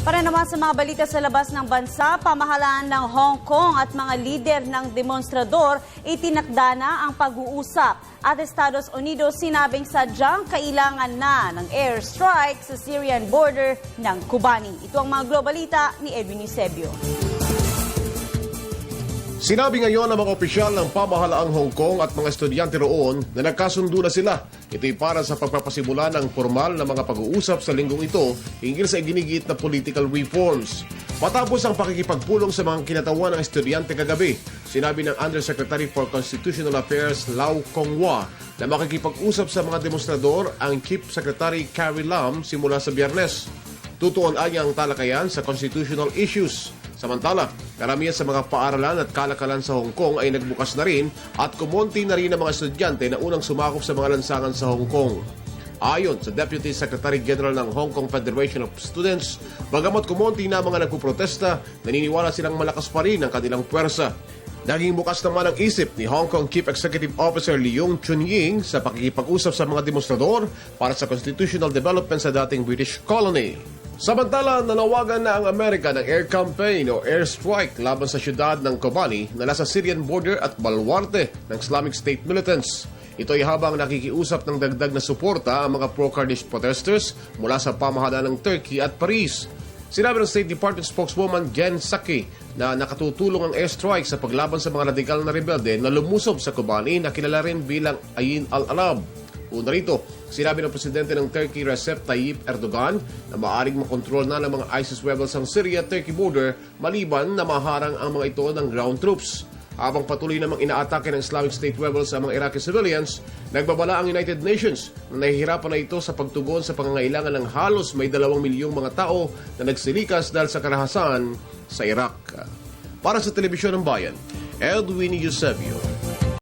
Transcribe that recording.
Para naman sa mga balita sa labas ng bansa, pamahalaan ng Hong Kong at mga lider ng demonstrador itinakda na ang pag-uusap. At Estados Unidos sinabing sadyang kailangan na ng airstrike sa Syrian border ng Kobani. Ito ang mga globalita ni Edwin Eusebio. Sinabi ngayon ng mga opisyal ng pamahalaang Hong Kong at mga estudyante roon na nagkasundo na sila. Ito'y para sa pagpapasimula ng formal na mga pag-uusap sa linggong ito hinggil sa iginigiit na political reforms. Matapos ang pakikipagpulong sa mga kinatawan ng estudyante kagabi, sinabi ng Undersecretary for Constitutional Affairs Lau Kong-wah na makikipag-usap sa mga demonstrador ang Chief Secretary Carrie Lam simula sa Biyernes. Tutuon anya ang talakayan sa constitutional issues. Samantala, karamihan sa mga paaralan at kalakalan sa Hong Kong ay nagbukas na rin at kumonti na rin ang mga estudyante na unang sumakop sa mga lansangan sa Hong Kong. Ayon sa Deputy Secretary General ng Hong Kong Federation of Students, bagamat kumonti na mga nagpuprotesta, naniniwala silang malakas pa rin ang kanilang puwersa. Naging bukas naman ang isip ni Hong Kong Chief Executive Officer Leung Chun-ying sa pakikipag-usap sa mga demonstrador para sa constitutional development sa dating British colony. Samantala, nanawagan na ang Amerika ng air campaign o airstrike laban sa siyudad ng Kobani na nasa Syrian border at baluarte ng Islamic State militants. Ito ay habang nakikiusap ng dagdag na suporta ang mga pro-Kurdish protesters mula sa pamahalaan ng Turkey at Paris. Sinabi ng State Department spokeswoman Jen Psaki na nakatutulong ang airstrike sa paglaban sa mga radikal na rebelde na lumusob sa Kobani na kilala rin bilang Ain al-Arab. Una rito, sinabi ng presidente ng Turkey Recep Tayyip Erdogan na maaaring makontrol na ng mga ISIS rebels ang Syria-Turkey border maliban na maharang ang mga ito ng ground troops. Habang patuloy namang inaatake ng Islamic State rebels ang mga Iraqi civilians, nagbabala ang United Nations na nahihirapan na ito sa pagtugon sa pangangailangan ng halos may 2 milyong mga tao na nagsilikas dahil sa karahasan sa Iraq. Para sa Telebisyon ng Bayan, Edwin Eusebio.